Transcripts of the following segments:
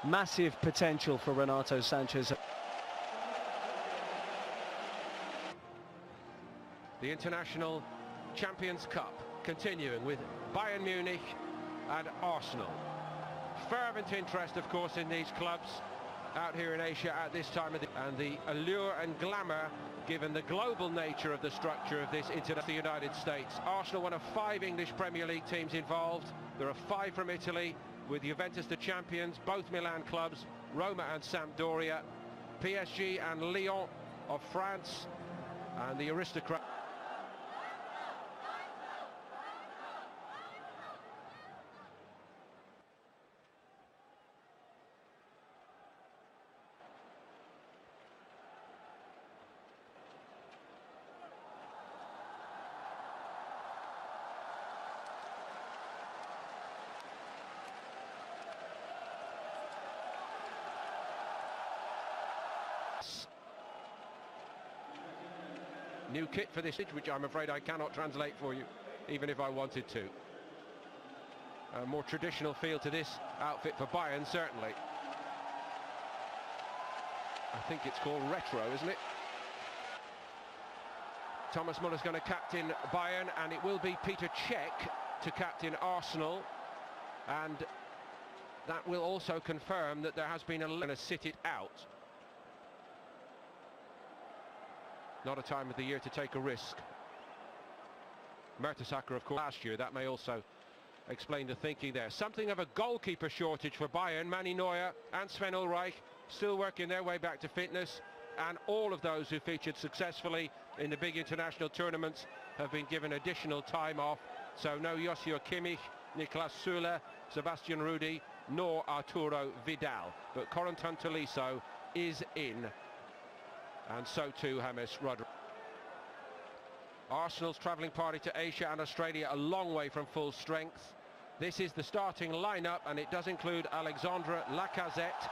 massive potential for Renato Sanchez. The International Champions Cup continuing with Bayern Munich and Arsenal. Fervent interest, of course, in these clubs out here in Asia at this time of the allure and glamour, given the global nature of the structure of this the United States. Arsenal, one of 5 English Premier League teams involved. There are 5 from Italy, with Juventus the champions, both Milan clubs, Roma and Sampdoria, PSG and Lyon of France, and the aristocrat. New kit for this, which I'm afraid I cannot translate for you, even if I wanted to. A more traditional feel to this outfit for Bayern, certainly. I think it's called retro, isn't it? Thomas Muller's going to captain Bayern, and it will be Peter Cech to captain Arsenal, and that will also confirm that there has been a sit it out. Not a time of the year to take a risk. Mertesacker, of course, last year. That may also explain the thinking there. Something of a goalkeeper shortage for Bayern. Manny Neuer and Sven Ulreich still working their way back to fitness, and all of those who featured successfully in the big international tournaments have been given additional time off. So no Joshua Kimmich, Niklas Süle, Sebastian Rudi, nor Arturo Vidal. But Corentin Tolisso is in, and so too James Rodriguez. Arsenal's travelling party to Asia and Australia a long way from full strength. This is the starting lineup, and it does include Alexandre Lacazette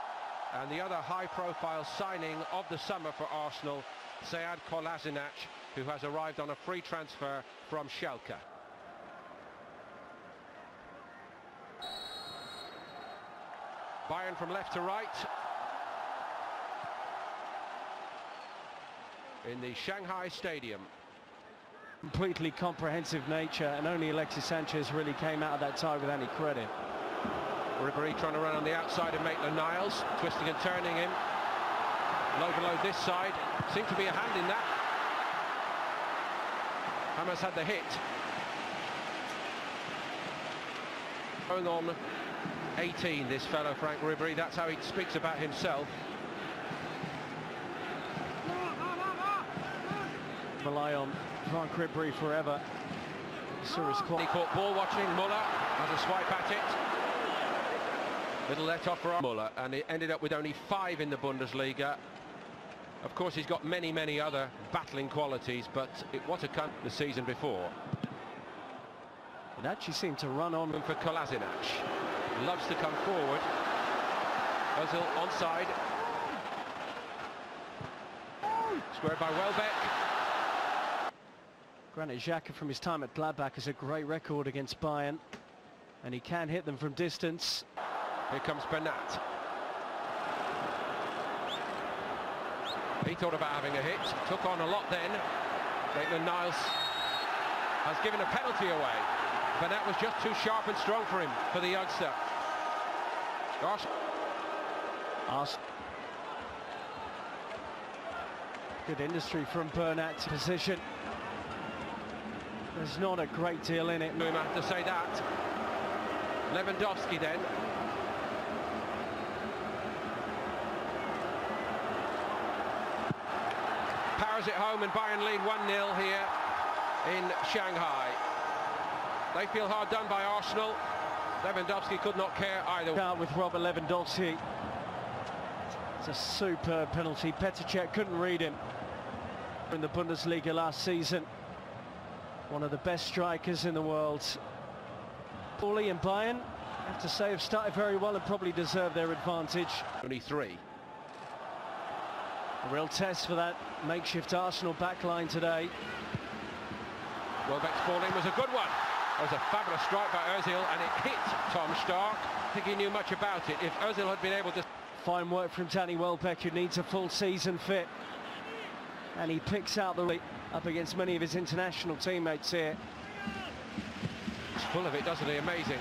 and the other high-profile signing of the summer for Arsenal, Sead Kolasinac, who has arrived on a free transfer from Schalke. Bayern from left to right in the Shanghai Stadium. Completely comprehensive nature, and only Alexis Sanchez really came out of that tie with any credit. Ribéry trying to run on the outside of Maitland-Niles, twisting and turning him. Low below this side, seemed to be a hand in that. Hamas had the hit. Going on 18, this fellow Franck Ribéry, that's how he speaks about himself. Rely on Franck Ribéry forever. He caught ball watching. Muller has a swipe at it. Little let off for Muller, and it ended up with only 5 in the Bundesliga. Of course, he's got many, many other battling qualities, but what a cunt the season before. It actually seemed to run on. For Kolasinac. Loves to come forward. Ozil onside. Squared by Welbeck. Granit Xhaka from his time at Gladbach has a great record against Bayern, and he can hit them from distance. Here comes Bernat. He thought about having a hit, took on a lot then. Maitland-Niles has given a penalty away. Bernat was just too sharp and strong for him, for the youngster. Good industry from Bernat's position. There's not a great deal in it. We might have to say that. Lewandowski then. Powers it home, and Bayern lead 1-0 here in Shanghai. They feel hard done by Arsenal. Lewandowski could not care either. Out with Robert Lewandowski. It's a superb penalty. Petr Cech couldn't read him. In the Bundesliga last season. One of the best strikers in the world. Pauli and Bayern, I have to say, have started very well and probably deserve their advantage. Only 3. A real test for that makeshift Arsenal backline today. Welbeck's ball in was a good one. That was a fabulous strike by Ozil, and it hit Tom Stark. I think he knew much about it. If Ozil had been able to... Fine work from Danny Welbeck, who needs a full season fit. And he picks out the up against many of his international teammates here. He's full of it, doesn't he? Amazing.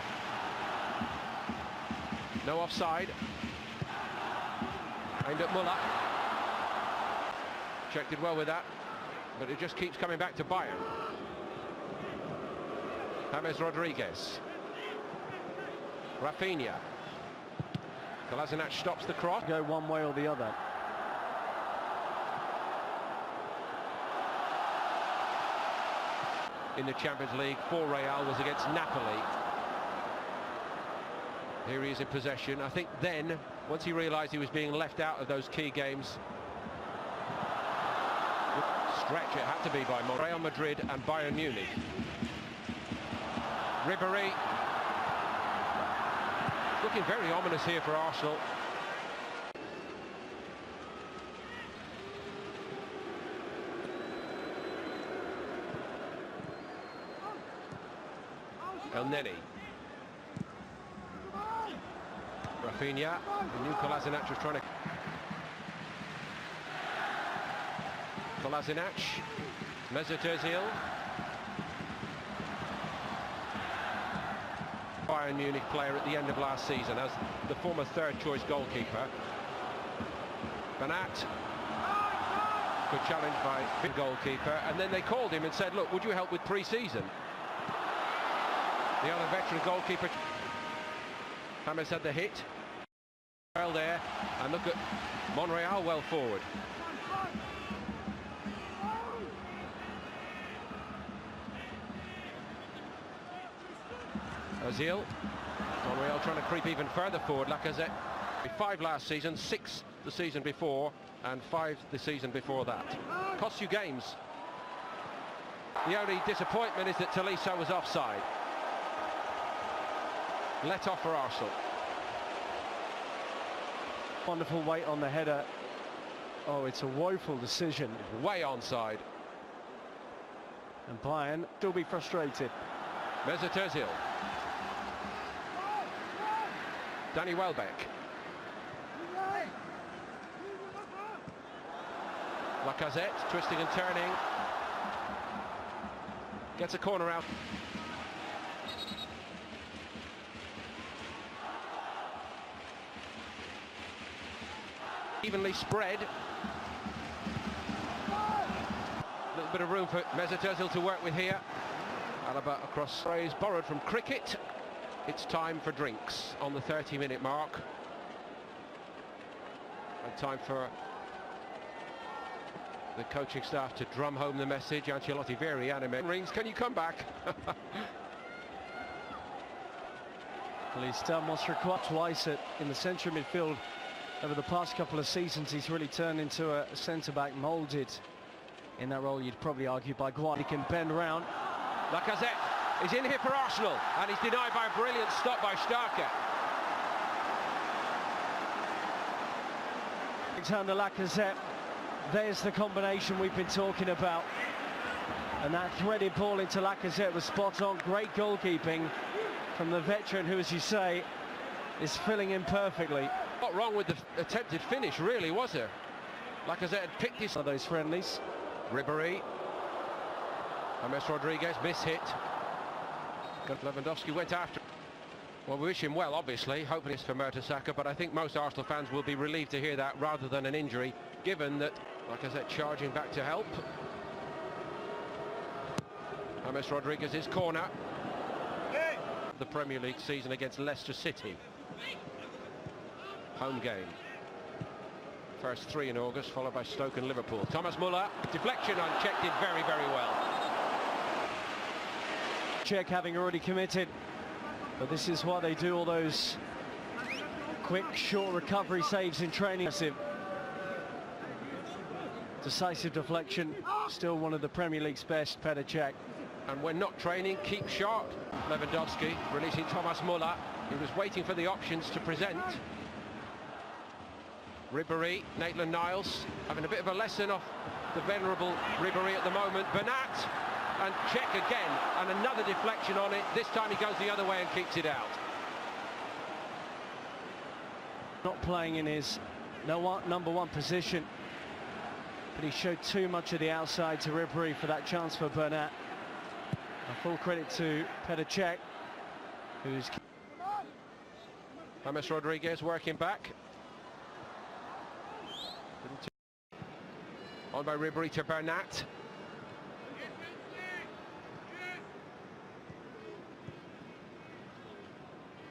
No offside. Aimed at Muller. Czech did well with that, but it just keeps coming back to Bayern. James Rodriguez. Rafinha. Kolasinac stops the cross. Go one way or the other. In the Champions League for Real was against Napoli. Here he is in possession. I think then, once he realised he was being left out of those key games, stretch it had to be by Real Madrid and Bayern Munich. Ribéry. Looking very ominous here for Arsenal. El Neni. Rafinha. The new Kolasinac was trying to... Kolasinac. Mesut Özil. Bayern Munich player at the end of last season as the former third-choice goalkeeper. Bernat. Good challenge by the goalkeeper, and then they called him and said, look, would you help with pre-season? The other veteran goalkeeper. James had the hit. Well there, and look at Monreal well forward. Ozil. Monreal trying to creep even further forward. Lacazette. 5 last season, 6 the season before, and 5 the season before that. Costs you games. The only disappointment is that Tolisso was offside. Let off for Arsenal. Wonderful weight on the header. Oh, it's a woeful decision. Way onside. And Bayern still be frustrated. Mesut Özil. Danny Welbeck. Lacazette twisting and turning. Gets a corner out. Evenly spread. A little bit of room for Mesut Özil to work with here. Alaba across phrase borrowed from cricket. It's time for drinks on the 30-minute mark. And time for the coaching staff to drum home the message. Ancelotti very animated. Rings, can you come back? Well, he's done what's required twice in the centre of midfield. Over the past couple of seasons, he's really turned into a centre-back moulded in that role, you'd probably argue, by Guardiola. He can bend round. Lacazette is in here for Arsenal, and he's denied by a brilliant stop by Starker. Alexander Lacazette, there's the combination we've been talking about. And that threaded ball into Lacazette was spot on. Great goalkeeping from the veteran who, as you say, is filling in perfectly. Not wrong with the attempted finish, really, was there? Lacazette had picked his... Of those friendlies. Ribéry. James Rodriguez, miss-hit. Lewandowski went after. Well, we wish him well, obviously. Hopefully it's for Mertesacker, but I think most Arsenal fans will be relieved to hear that rather than an injury, given that Lacazette charging back to help. James Rodriguez's corner. The Premier League season against Leicester City. Home game. First 3 in August, followed by Stoke and Liverpool. Thomas Muller, deflection unchecked, did very, very well. Czech having already committed, but this is why they do all those quick, short recovery saves in training. Decisive deflection, still one of the Premier League's best, Petr Cech. And when not training, keep sharp. Lewandowski releasing Thomas Muller. He was waiting for the options to present. Ribéry, Maitland-Niles having a bit of a lesson off the venerable Ribéry at the moment. Bernat, and check again, and another deflection on it. This time he goes the other way and keeps it out. Not playing in his number one position, but he showed too much of the outside to Ribery for that chance for Bernat. Full credit to Petr Cech, who's... James Rodriguez working back. On by Ribery to Bernat.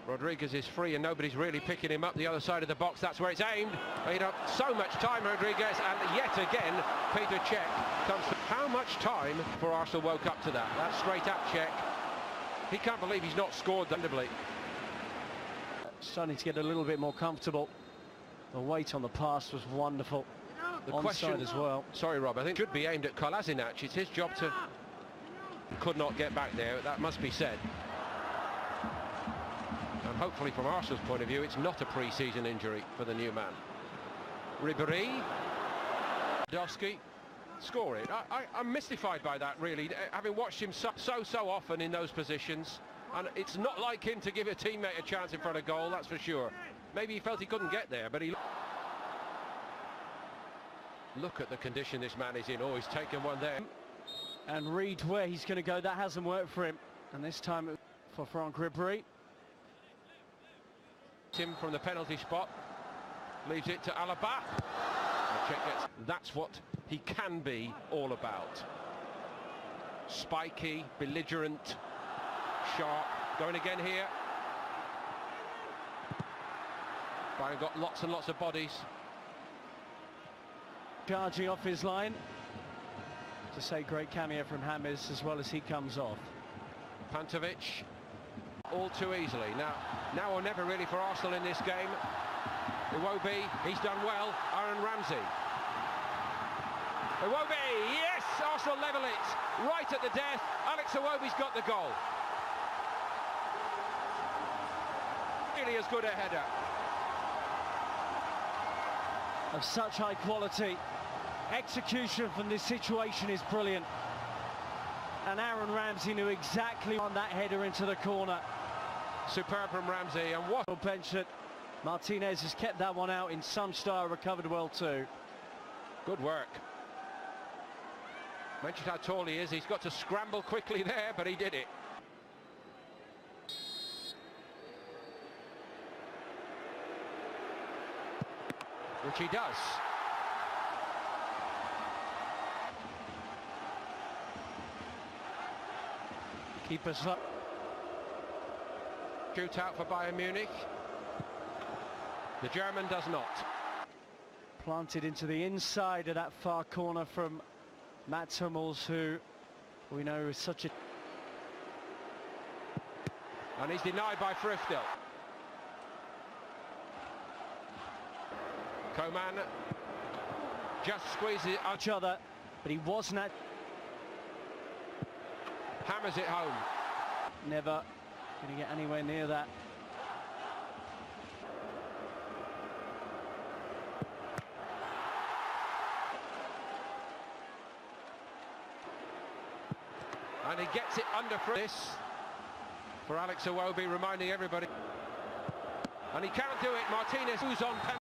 Rodriguez is free and nobody's really picking him up the other side of the box. That's where it's aimed. Made up so much time, Rodriguez, and yet again Petr Cech comes to... How much time for Arsenal woke up to that? That's straight at Cech. He can't believe he's not scored that. Starting to get a little bit more comfortable. The weight on the pass was wonderful. The onside question as well. Sorry, Rob, I think it should be aimed at Kolasinac. It's his job to... Could not get back there, that must be said. And hopefully from Arsenal's point of view, it's not a pre-season injury for the new man. Ribery. Dowski. Score it. I'm mystified by that, really, having watched him so often in those positions. And it's not like him to give a teammate a chance in front of goal, that's for sure. Maybe he felt he couldn't get there, but he... Look at the condition this man is in. Oh, he's taken one there. And read where he's going to go. That hasn't worked for him. And this time for Franck Ribery. Him from the penalty spot. Leaves it to Alaba. That's what he can be all about. Spiky, belligerent, sharp. Going again here. Bayern got lots and lots of bodies. Charging off his line. To say great cameo from James as well as he comes off. Pantovic. All too easily. Now or never really for Arsenal in this game. Iwobi, he's done well. Aaron Ramsey. Iwobi, yes! Arsenal level it. Right at the death. Alex Iwobi's got the goal. Really as good a header. Of such high quality. Execution from this situation is brilliant. And Aaron Ramsey knew exactly on that header into the corner. Superb from Ramsey, and what... Bench it. Martinez has kept that one out in some style, recovered well too. Good work. Mentioned how tall he is, he's got to scramble quickly there, but he did it. Which he does. Keep us up. Shootout for Bayern Munich. The German does not. Planted into the inside of that far corner from Mats Hummels, who we know is such a... And he's denied by Friftel. Coman just squeezes each other, but he wasn't at... Hammers it home. Never going to get anywhere near that. And he gets it under for this. For Alex Iwobi, reminding everybody. And he can't do it. Martinez, who's on penalty.